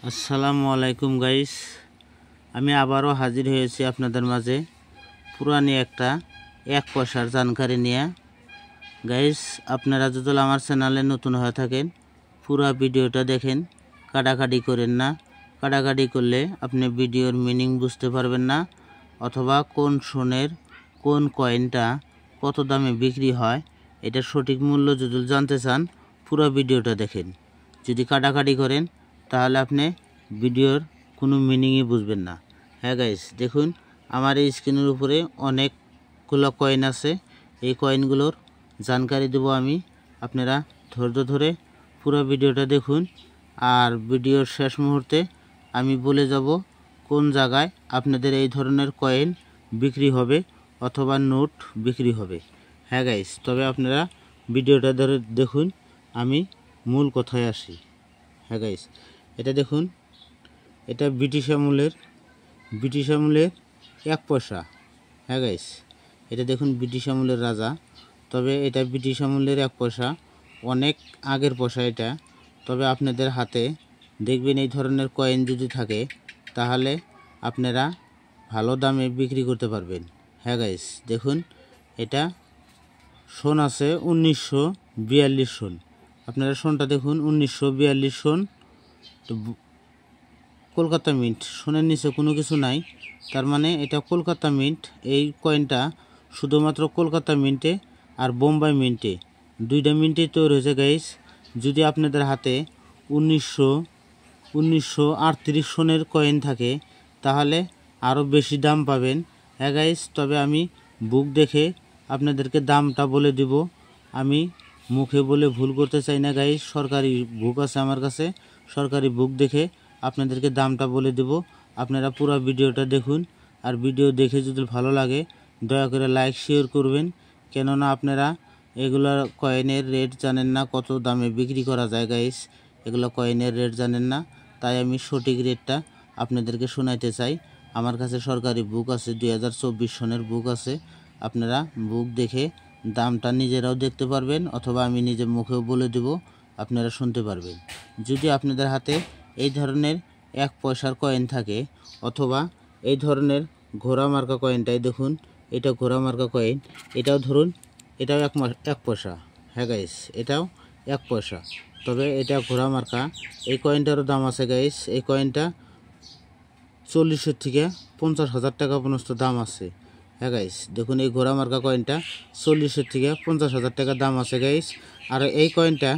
আসসালামু আলাইকুম গাইস, আমি আবারও হাজির হয়েছি আপনাদের মাঝে পুরানি একটা 1 পয়সার জানকারি নিয়ে। গাইস, আপনারা যদি আমার চ্যানেলে নতুন হয়ে থাকেন পুরো ভিডিওটা দেখেন, কাটাকাটি করেন না। কাটাকাটি করলে আপনি ভিডিওর মিনিং বুঝতে পারবেন না, অথবা কোন সোনের কোন কয়েনটা কত দামে বিক্রি হয় এটা সঠিক মূল্য যদি জানতে চান পুরো ভিডিওটা দেখেন। যদি কাটাকাটি করেন তাহলে আপনি ভিডিওর কোনো মিনিংই বুঝবেন না। হ্যাঁ গাইস, দেখুন আমার এই স্ক্রিনের উপরে অনেকগুলো কয়েন আছে। এই কয়েনগুলোর জানকারি দেব আমি, আপনারা ধৈর্য ধরে পুরো ভিডিওটা দেখুন। আর ভিডিওর শেষ মুহূর্তে আমি বলে যাব কোন জায়গায় আপনাদের এই ধরনের কয়েন বিক্রি হবে অথবা নোট বিক্রি হবে। হ্যাঁ গাইস, তবে আপনারা ভিডিওটা ধরে দেখুন, আমি মূল কথায় আসি। হ্যাঁ গাইস, এটা দেখুন, এটা ব্রিটিশ আমলের 1 পয়সা। হ্যাঁ গাইস, এটা দেখুন ব্রিটিশ আমলের রাজা, তবে এটা ব্রিটিশ আমলের 1 পয়সা, অনেক আগের পয়সা এটা। তবে আপনাদের হাতে দেখবেন এই ধরনের কয়েন যদি থাকে তাহলে আপনারা ভালো দামে বিক্রি করতে পারবেন। হ্যাঁ গাইস, দেখুন এটা সন আছে 1942 সন। আপনারা সনটা দেখুন 1942 সন। কলকাতা মিন্ট, সোনের নিচে কোনো কিছু নাই, তার মানে এটা কলকাতা মিন্ট। এই কয়েনটা শুধুমাত্র কলকাতা মিন্টে আর বোম্বাই মিন্টে, দুইটা মিন্টেই তৈরি হয়েছে গাইস। যদি আপনাদের হাতে 1938 সনের কয়েন থাকে তাহলে আরও বেশি দাম পাবেন। হ্যাঁ গাইস, তবে আমি বুক দেখে আপনাদেরকে দামটা বলে দিব, আমি মুখে বলে ভুল করতে চাই না গাইস। সরকারি বুক আছে আমার কাছে, সরকারি বুক দেখে আপনাদেরকে দামটা বলে দেব। আপনারা পুরো ভিডিওটা দেখুন, আর ভিডিও দেখে যদি ভালো লাগে দয়া করে লাইক শেয়ার করবেন, কেননা আপনারা এগুলো কয়েনের রেট জানেন না, কত দামে বিক্রি করা যায় গাইস। এগুলো কয়েনের রেট জানেন না, তাই আমি সঠিক রেটটা আপনাদেরকে শোনাইতে চাই। আমার কাছে সরকারি বুক আছে, 2024 সনের বুক আছে। আপনারা বুক দেখে দামটা নিজেরাও দেখতে পারবেন, অথবা আমি নিজের মুখেও বলে দেব, আপনারা শুনতে পারবেন। যদি আপনাদের হাতে এই ধরনের 1 পয়সার কয়েন থাকে, অথবা এই ধরনের ঘোড়া মার্কা কয়েনটাই দেখুন, এটা ঘোড়া মার্কা কয়েন, এটাও ধরুন, এটাও 1 পয়সা। হ্যাঁ গাইস, এটাও 1 পয়সা, তবে এটা ঘোড়া মার্কা। এই কয়েনটারও দাম আছে গাইস। এই কয়েনটা 40 থেকে 50,000 টাকা পর্যন্ত দাম আছে। হ্যাঁ গাইস, দেখুন এই ঘোড়া মার্কা কয়েনটা 40 থেকে 50,000 টাকা দাম আছে গাইস। আর এই কয়েনটা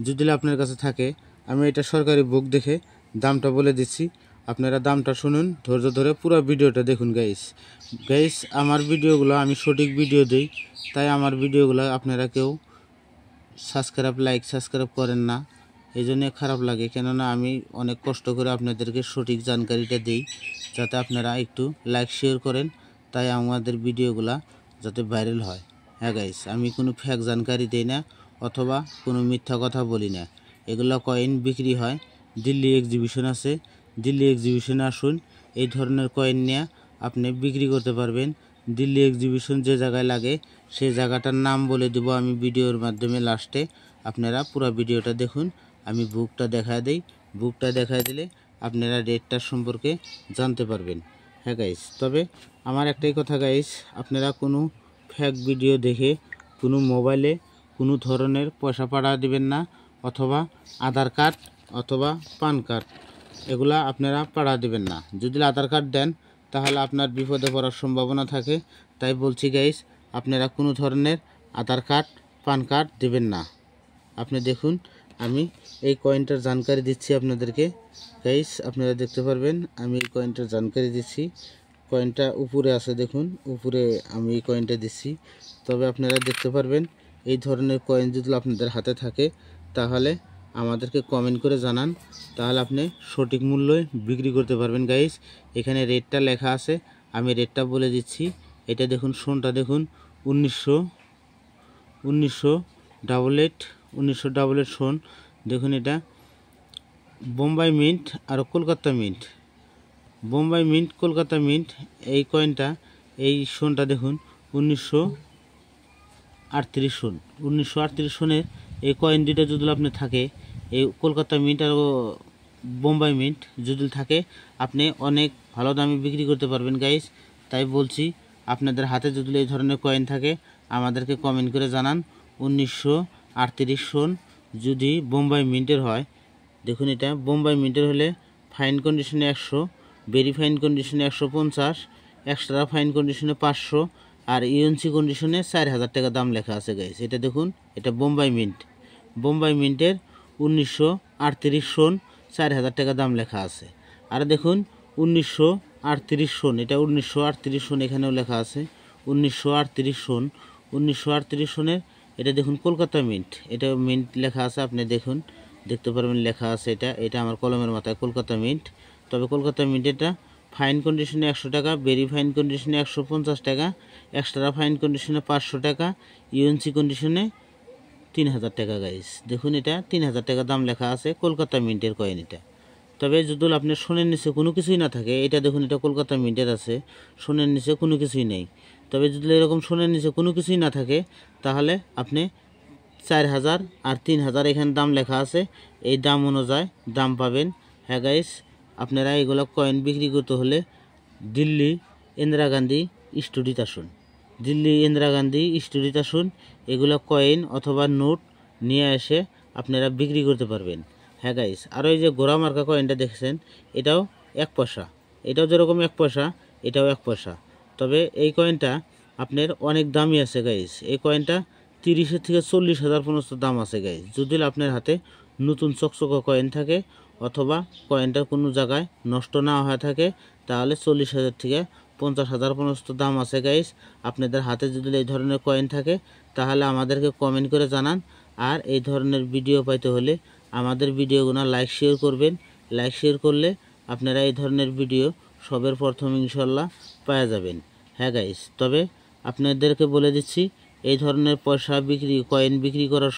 যদি আপনার কাছে থাকে, আমি এটা সরকারি বুক দেখে দামটা বলে দিচ্ছি, আপনারা দামটা শুনুন, ধৈর্য ধরে পুরো ভিডিওটা দেখুন গাইস। গাইস, আমার ভিডিওগুলো আমি সঠিক ভিডিও দিই, তাই আমার ভিডিওগুলো আপনারা কেউ সাবস্ক্রাইব করেন না, এই জন্য খারাপ লাগে, কেননা আমি অনেক কষ্ট করে আপনাদেরকে সঠিক জানকারিটা দিই, যাতে আপনারা একটু লাইক শেয়ার করেন, তাই আমাদের ভিডিওগুলা যাতে ভাইরাল হয়। হ্যাঁ গাইস, আমি কোনো ফেক জানকারি দিই না, অথবা কোনো মিথ্যা কথা বলি না। এগুলো কয়েন বিক্রি হয়, দিল্লি এক্সিবিশন আছে, দিল্লি এক্সিবিশনে আসুন, এই ধরনের কয়েন নিয়ে আপনি বিক্রি করতে পারবেন। দিল্লি এক্সিবিশন যে জায়গায় লাগে সেই জায়গাটার নাম বলে দেব আমি ভিডিওর মাধ্যমে লাস্টে। আপনারা পুরো ভিডিওটা দেখুন, আমি বুকটা দেখায় দিই, বুকটা দেখায় দিলে আপনারা রেটটা সম্পর্কে জানতে পারবেন। হ্যাঁ গাইস, তবে আমার একটাই কথা গাইস, আপনারা কোনো ফেক ভিডিও দেখে কোনো মোবাইলে কোনো ধরনের পয়সা পাঠা দিবেন না, অথবা আধার কার্ড অথবা পান কার্ড এগুলা আপনারা পাঠা দিবেন না। যদি আধার কার্ড দেন তাহলে আপনার বিপদে পড়ার সম্ভাবনা থাকে, তাই বলছি গাইস, আপনারা কোনো ধরনের আধার কার্ড পান কার্ড দেবেন না। আপনি দেখুন, আমি এই কয়েনটার জানকারি দিচ্ছি আপনাদেরকে গাইস, আপনারা দেখতে পারবেন আমি এই কয়েনটার জানকারি দিচ্ছি। কয়েনটা উপরে আছে, দেখুন উপরে আমি এই কয়েনটা দিচ্ছি। তবে আপনারা দেখতে পারবেন এই ধরনের কয়েন যদি আপনাদের হাতে থাকে তাহলে আমাদেরকে কমেন্ট করে জানান, তাহলে আপনি সঠিক মূল্যে বিক্রি করতে পারবেন গাইস। এখানে রেটটা লেখা আছে, আমি রেটটা বলে দিচ্ছি। এটা দেখুন, সোনটা দেখুন 1988 সোন। দেখুন এটা বোম্বাই মিন্ট আর Kolkata mint, Bombay mint Kolkata mint. এই কয়েনটা, এই সোনটা দেখুন 1938 সন। 1938 সনের এই কয়েন দুইটা যদি আপনি থাকে, এই কলকাতা মিন্ট আর বোম্বাই মিন্ট যদি থাকে আপনি অনেক ভালো দামে বিক্রি করতে পারবেন গাইস। তাই বলছি আপনাদের হাতে যদি এই ধরনের কয়েন থাকে আমাদেরকে কমেন্ট করে জানান। 1938 সন যদি বোম্বাই মিন্টের হয়, দেখুন এটা বোম্বাই মিন্টের হলে ফাইন কন্ডিশনে 100, ভেরি ফাইন কন্ডিশনে 150, এক্সট্রা ফাইন কন্ডিশনে 500 আর ইউএনসি কন্ডিশনে 4000 টাকা দাম লেখা আছে গাইস। এটা দেখুন, এটা বোম্বাই মিন্ট, বোম্বাই মিন্টের 1938 সন 4000 টাকা দাম লেখা আছে। আর দেখুন 1938 সন, এটা 1938 সন এখানেও লেখা আছে 1938 সন। 1938 সনের এটা দেখুন কলকাতা মিন্ট, এটা মিন্ট লেখা আছে, আপনি দেখুন দেখতে পারবেন লেখা আছে এটা আমার কলমের মাথায় কলকাতা মিন্ট। তবে কলকাতা মিন্ট এটা ফাইন কন্ডিশনে 100 টাকা, ভেরি ফাইন কন্ডিশনে 150 টাকা, এক্সট্রা ফাইন কন্ডিশনে 500 টাকা, ইউএনসি কন্ডিশনে 3000 টাকা গাইস। দেখুন এটা 3000 টাকা দাম লেখা আছে কলকাতা মিন্টের কয়েন এটা। তবে যদি আপনার সোনের নিচে কোনো কিছুই না থাকে, এটা দেখুন এটা কলকাতা মিন্টের আছে, সোনের নিচে কোনো কিছুই নেই। তবে যদি এরকম সোনের নিচে কোনো কিছুই না থাকে তাহলে আপনি 4000 আর 3000 এখানে দাম লেখা আছে, এই দাম অনুযায়ী দাম পাবেন। হ্যাঁ গাইস, আপনারা এগুলো কয়েন বিক্রি করতে হলে দিল্লি ইন্দিরা গান্ধী স্টুডিওতে আসুন, দিল্লি ইন্দিরা গান্ধী স্টুডিওতে আসুন। এগুলো কয়েন অথবা নোট নিয়ে এসে আপনারা বিক্রি করতে পারবেন। হ্যাঁ গাইস, আর ওই যে গোড়া মার্কা কয়েনটা দেখছেন এটাও 1 পয়সা, এটাও যেরকম 1 পয়সা এটাও 1 পয়সা। তবে এই কয়েনটা আপনার অনেক দামি আছে গাইস, এই কয়েনটা 30 থেকে 40,000 পর্যন্ত দাম আছে গাইস। যদি আপনার হাতে নতুন চকচকা কয়েন থাকে অথবা কয়েনটা কোনো জায়গায় নষ্ট না হয়ে থাকে তাহলে 40,000 থেকে 50,000 পর্যন্ত দাম আছে গাইস। আপনাদের হাতে যদি এই ধরনের কয়েন থাকে তাহলে আমাদেরকে কমেন্ট করে জানান। আর এই ধরনের ভিডিও পাইতে হলে আমাদের ভিডিওগুলো লাইক শেয়ার করবেন। লাইক শেয়ার করলে আপনারা এই ধরনের ভিডিও সবার প্রথম ইনশাল্লাহ পাওয়া যাবেন। হ্যাঁ গাইস, তবে আপনাদেরকে বলে দিচ্ছি এই ধরনের পয়সা বিক্রি কয়েন বিক্রি করার